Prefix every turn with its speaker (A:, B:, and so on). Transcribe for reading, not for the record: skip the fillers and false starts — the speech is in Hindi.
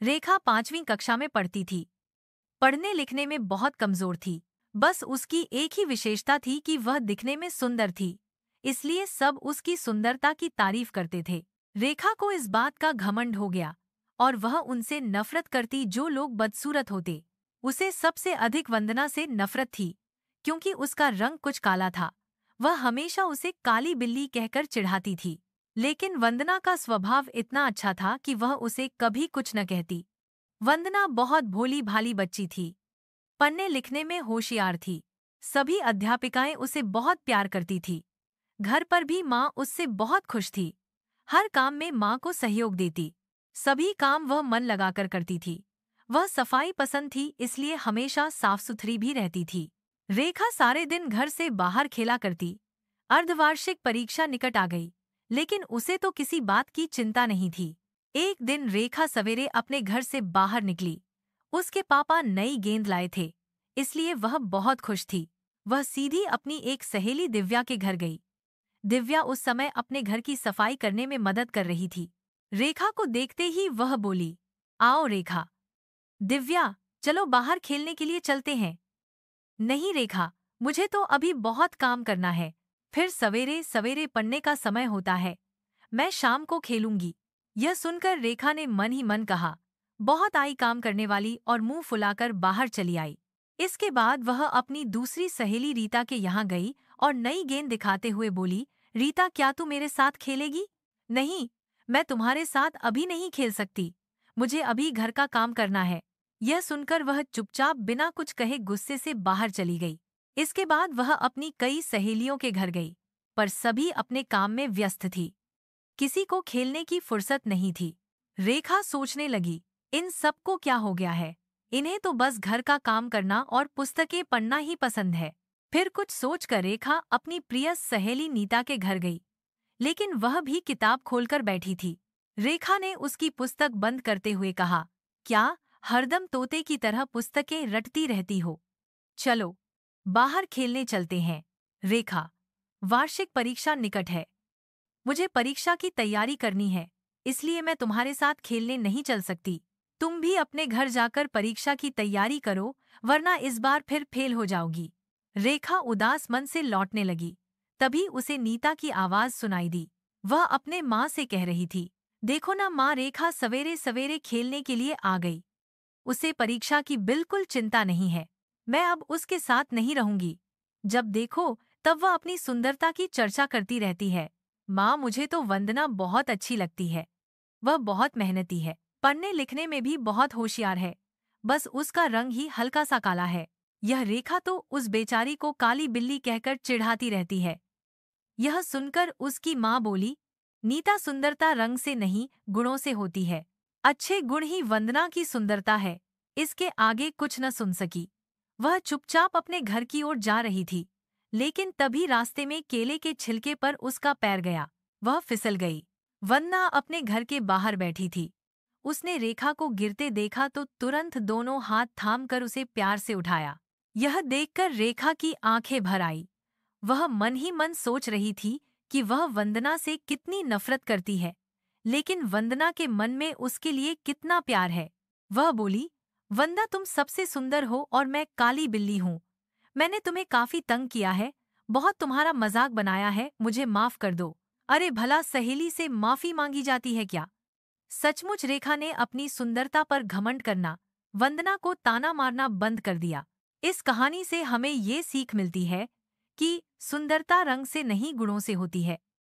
A: रेखा 5वीं कक्षा में पढ़ती थी। पढ़ने लिखने में बहुत कमजोर थी। बस उसकी एक ही विशेषता थी कि वह दिखने में सुंदर थी, इसलिए सब उसकी सुंदरता की तारीफ करते थे। रेखा को इस बात का घमंड हो गया और वह उनसे नफरत करती जो लोग बदसूरत होते। उसे सबसे अधिक वंदना से नफरत थी, क्योंकि उसका रंग कुछ काला था। वह हमेशा उसे काली बिल्ली कहकर चिढ़ाती थी। लेकिन वंदना का स्वभाव इतना अच्छा था कि वह उसे कभी कुछ न कहती। वंदना बहुत भोली भाली बच्ची थी, पढ़ने लिखने में होशियार थी। सभी अध्यापिकाएं उसे बहुत प्यार करती थी। घर पर भी माँ उससे बहुत खुश थी। हर काम में माँ को सहयोग देती। सभी काम वह मन लगाकर करती थी। वह सफाई पसंद थी, इसलिए हमेशा साफ सुथरी भी रहती थी। रेखा सारे दिन घर से बाहर खेला करती। अर्धवार्षिक परीक्षा निकट आ गई, लेकिन उसे तो किसी बात की चिंता नहीं थी। एक दिन रेखा सवेरे अपने घर से बाहर निकली। उसके पापा नई गेंद लाए थे, इसलिए वह बहुत खुश थी। वह सीधी अपनी एक सहेली दिव्या के घर गई। दिव्या उस समय अपने घर की सफाई करने में मदद कर रही थी। रेखा को देखते ही वह बोली, आओ रेखा। दिव्या, चलो बाहर खेलने के लिए चलते हैं। नहीं रेखा, मुझे तो अभी बहुत काम करना है। फिर सवेरे सवेरे पढ़ने का समय होता है। मैं शाम को खेलूंगी। यह सुनकर रेखा ने मन ही मन कहा, बहुत आई काम करने वाली, और मुंह फुलाकर बाहर चली आई। इसके बाद वह अपनी दूसरी सहेली रीता के यहाँ गई और नई गेंद दिखाते हुए बोली, रीता, क्या तू मेरे साथ खेलेगी? नहीं, मैं तुम्हारे साथ अभी नहीं खेल सकती। मुझे अभी घर का काम करना है। यह सुनकर वह चुपचाप बिना कुछ कहे गुस्से से बाहर चली गई। इसके बाद वह अपनी कई सहेलियों के घर गई, पर सभी अपने काम में व्यस्त थी। किसी को खेलने की फुर्सत नहीं थी। रेखा सोचने लगी, इन सबको क्या हो गया है? इन्हें तो बस घर का काम करना और पुस्तकें पढ़ना ही पसंद है। फिर कुछ सोचकर रेखा अपनी प्रिय सहेली नीता के घर गई, लेकिन वह भी किताब खोलकर बैठी थी। रेखा ने उसकी पुस्तक बंद करते हुए कहा, क्या हरदम तोते की तरह पुस्तकें रटती रहती हो? चलो बाहर खेलने चलते हैं। रेखा, वार्षिक परीक्षा निकट है। मुझे परीक्षा की तैयारी करनी है, इसलिए मैं तुम्हारे साथ खेलने नहीं चल सकती। तुम भी अपने घर जाकर परीक्षा की तैयारी करो, वरना इस बार फिर फेल हो जाओगी। रेखा उदास मन से लौटने लगी। तभी उसे नीता की आवाज सुनाई दी। वह अपने माँ से कह रही थी, देखो ना माँ, रेखा सवेरे सवेरे खेलने के लिए आ गई। उसे परीक्षा की बिल्कुल चिंता नहीं है। मैं अब उसके साथ नहीं रहूंगी। जब देखो तब वह अपनी सुंदरता की चर्चा करती रहती है। माँ, मुझे तो वंदना बहुत अच्छी लगती है। वह बहुत मेहनती है, पढ़ने लिखने में भी बहुत होशियार है। बस उसका रंग ही हल्का सा काला है। यह रेखा तो उस बेचारी को काली बिल्ली कहकर चिढ़ाती रहती है। यह सुनकर उसकी माँ बोली, नीता, सुंदरता रंग से नहीं, गुणों से होती है। अच्छे गुण ही वंदना की सुंदरता है। इसके आगे कुछ न सुन सकी। वह चुपचाप अपने घर की ओर जा रही थी, लेकिन तभी रास्ते में केले के छिलके पर उसका पैर गया। वह फिसल गई। वंदना अपने घर के बाहर बैठी थी। उसने रेखा को गिरते देखा तो तुरंत दोनों हाथ थामकर उसे प्यार से उठाया। यह देखकर रेखा की आंखें भर आई। वह मन ही मन सोच रही थी कि वह वंदना से कितनी नफरत करती है, लेकिन वंदना के मन में उसके लिए कितना प्यार है। वह बोली, वंदा, तुम सबसे सुंदर हो और मैं काली बिल्ली हूँ। मैंने तुम्हें काफी तंग किया है, बहुत तुम्हारा मजाक बनाया है, मुझे माफ कर दो। अरे भला सहेली से माफी मांगी जाती है क्या? सचमुच रेखा ने अपनी सुंदरता पर घमंड करना, वंदना को ताना मारना बंद कर दिया। इस कहानी से हमें ये सीख मिलती है कि सुंदरता रंग से नहीं, गुणों से होती है।